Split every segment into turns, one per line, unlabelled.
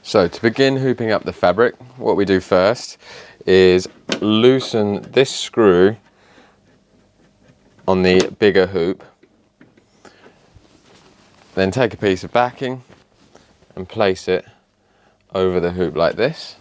So to begin hooping up the fabric, what we do first is loosen this screw on the bigger hoop, then take a piece of backing and place it over the hoop like this.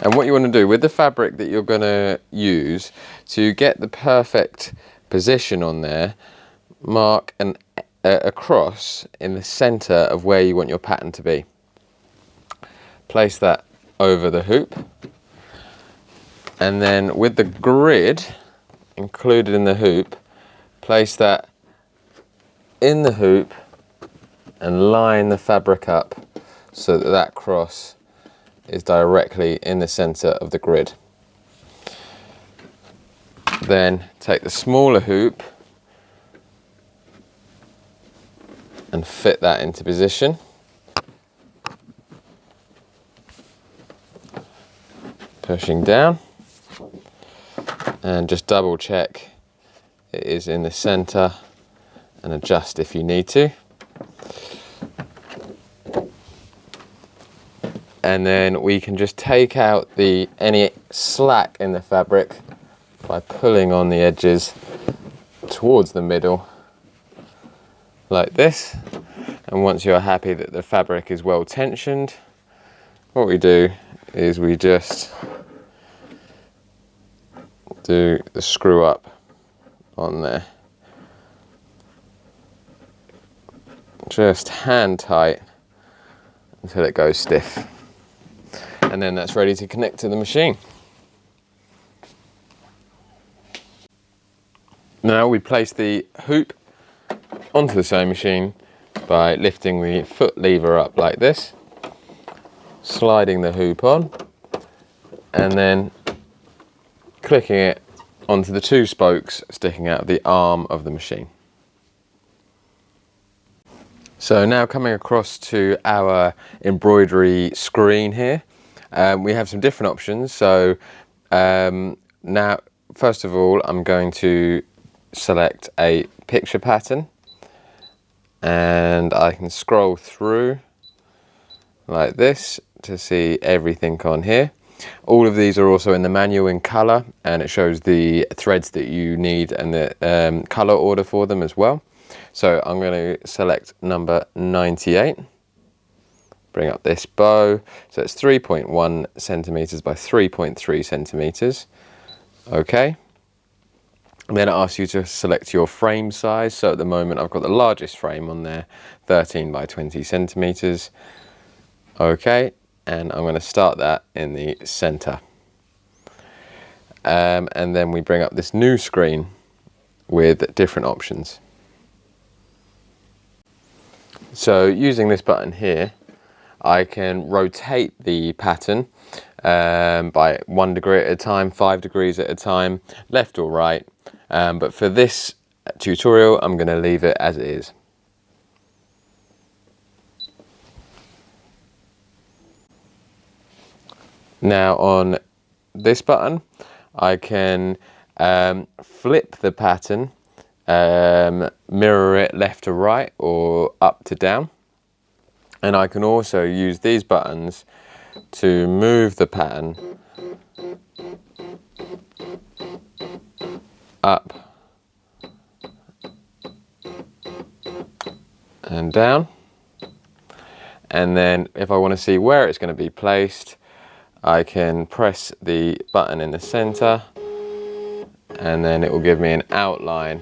And what you want to do with the fabric that you're going to use to get the perfect position on there, mark a cross in the center of where you want your pattern to be. Place that over the hoop, and then with the grid included in the hoop, place that in the hoop and line the fabric up so that that cross is directly in the center of the grid. Then take the smaller hoop and fit that into position. Pushing down, and just double check it is in the center and adjust if you need to. And then we can just take out any slack in the fabric by pulling on the edges towards the middle like this. And once you're happy that the fabric is well tensioned, what we do is we just do the screw up on there, just hand tight until it goes stiff, and then that's ready to connect to the machine. Now we place the hoop onto the sewing machine by lifting the foot lever up like this, sliding the hoop on, and then clicking it onto the two spokes sticking out of the arm of the machine. So now coming across to our embroidery screen here, we have some different options. So now, first of all, I'm going to select a picture pattern, and I can scroll through like this to see everything on here. All of these are also in the manual in colour, and it shows the threads that you need and the colour order for them as well. So I'm going to select number 98, bring up this bow, so it's 3.1 centimetres by 3.3 centimetres. Okay, and then it asks you to select your frame size. So at the moment I've got the largest frame on there, 13 by 20 centimetres. Okay, and I'm going to start that in the center. And then we bring up this new screen with different options. So using this button here, I can rotate the pattern by 1 degree at a time, 5 degrees at a time, left or right. But for this tutorial, I'm going to leave it as it is. Now on this button, I can flip the pattern, mirror it left to right or up to down. And I can also use these buttons to move the pattern up and down. And then if I want to see where it's going to be placed, I can press the button in the center, and then it will give me an outline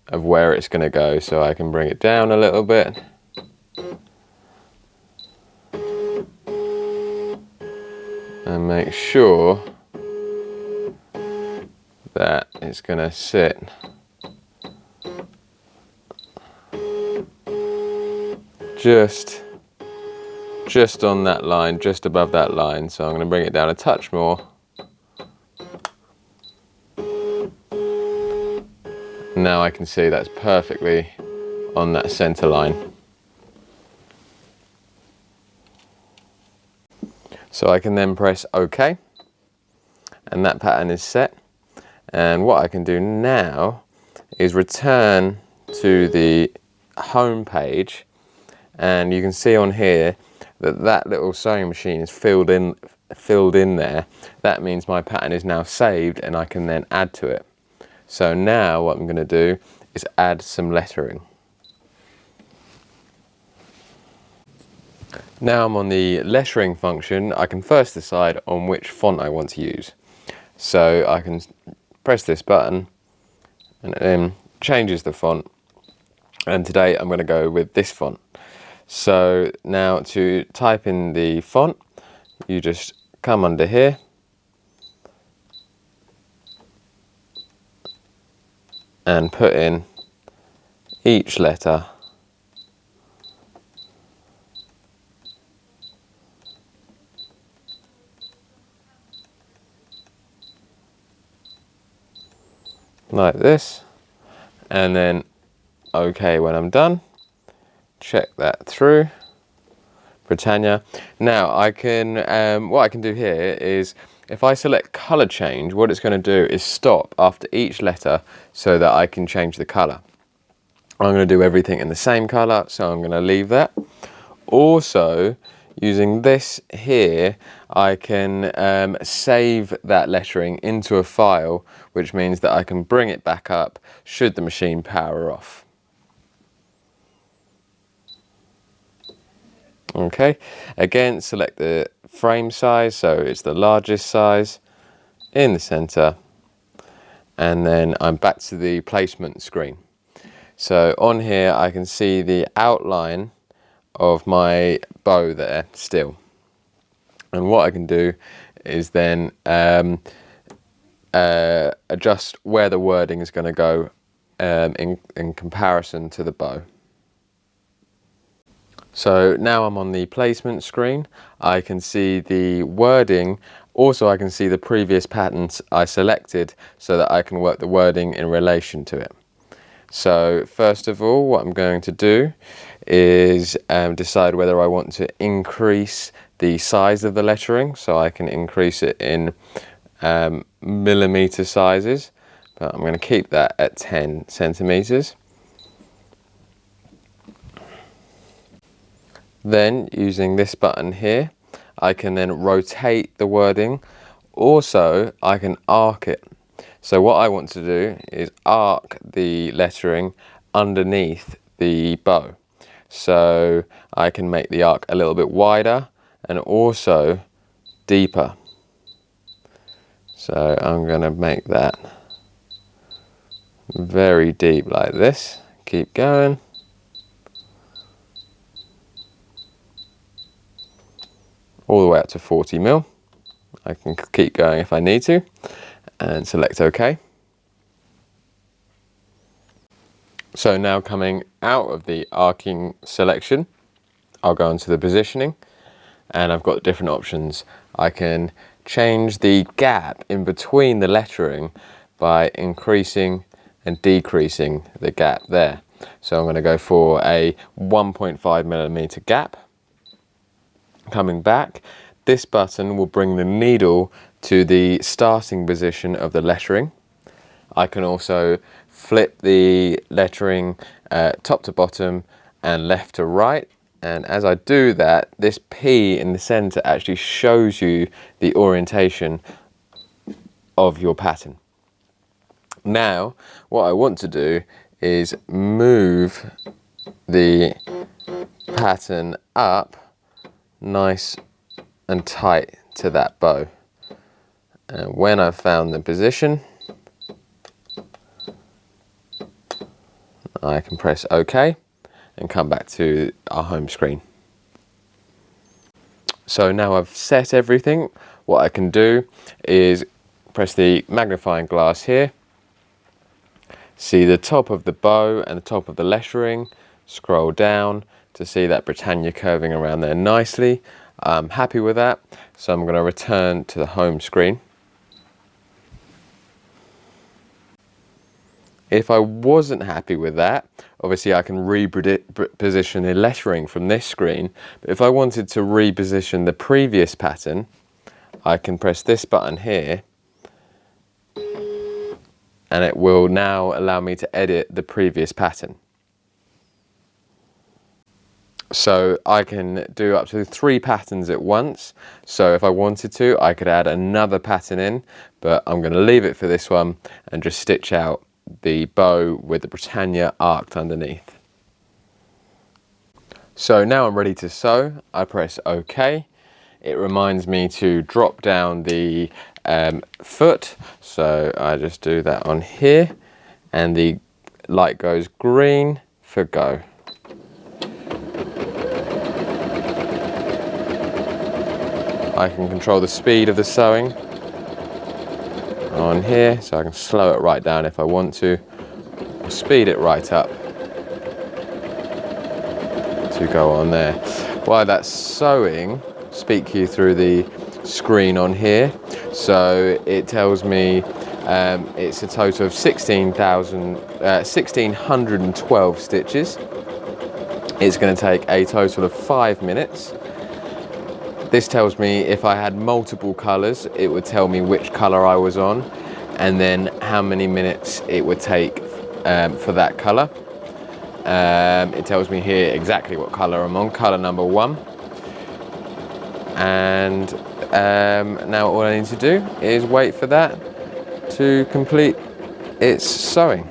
of where it's going to go. So I can bring it down a little bit, and make sure that it's going to sit just on that line, just above that line. So I'm going to bring it down a touch more. Now I can see that's perfectly on that center line. So I can then press OK, and that pattern is set. And what I can do now is return to the home page and you can see on here that that little sewing machine is filled in there. That means my pattern is now saved and I can then add to it. So now what I'm going to do is add some lettering. Now I'm on the lettering function. I can first decide on which font I want to use. So I can press this button and it then changes the font, and today I'm going to go with this font. So now to type in the font, you just come under here and put in each letter like this, and then OK when I'm done. Check that through. Britannia. Now I can, what I can do here is, if I select colour change, what it's going to do is stop after each letter so that I can change the colour. I'm going to do everything in the same colour, so I'm going to leave that. Also, using this here, I can save that lettering into a file, which means that I can bring it back up should the machine power off. Okay, again select the frame size, so it's the largest size in the center, and then I'm back to the placement screen. So on here I can see the outline of my bow there still, and what I can do is then adjust where the wording is going to go in comparison to the bow. So now I'm on the placement screen. I can see the wording. Also I can see the previous patterns I selected so that I can work the wording in relation to it. So first of all, what I'm going to do is decide whether I want to increase the size of the lettering, so I can increase it in millimeter sizes, but I'm going to keep that at 10 centimeters. Then using this button here, I can then rotate the wording. Also, I can arc it. So what I want to do is arc the lettering underneath the bow. So I can make the arc a little bit wider and also deeper. So I'm going to make that very deep like this. Keep going. All the way up to 40 mil. I can keep going if I need to, and select OK. So now coming out of the arcing selection, I'll go into the positioning, and I've got different options. I can change the gap in between the lettering by increasing and decreasing the gap there. So I'm going to go for a 1.5 millimeter gap. Coming back, this button will bring the needle to the starting position of the lettering. I can also flip the lettering top to bottom and left to right, and as I do that, this P in the center actually shows you the orientation of your pattern. Now what I want to do is move the pattern up nice and tight to that bow, and when I've found the position, I can press OK and come back to our home screen. So now I've set everything, what I can do is press the magnifying glass here, see the top of the bow and the top of the lettering, scroll down to see that Britannia curving around there nicely. I'm happy with that, so I'm going to return to the home screen. If I wasn't happy with that, obviously I can reposition the lettering from this screen, but if I wanted to reposition the previous pattern, I can press this button here, and it will now allow me to edit the previous pattern. So I can do up to 3 patterns at once. So if I wanted to, I could add another pattern in, but I'm going to leave it for this one and just stitch out the bow with the Britannia arced underneath. So now I'm ready to sew. I press OK. It reminds me to drop down the foot, so I just do that on here, and the light goes green for go. I can control the speed of the sewing on here, so I can slow it right down if I want to, or speed it right up to go on there. While that's sewing, speak you through the screen on here. So it tells me it's a total of 1,612 stitches. It's going to take a total of 5 minutes. This tells me if I had multiple colours, it would tell me which colour I was on, and then how many minutes it would take for that colour. It tells me here exactly what colour I'm on, colour number 1. And now all I need to do is wait for that to complete its sewing.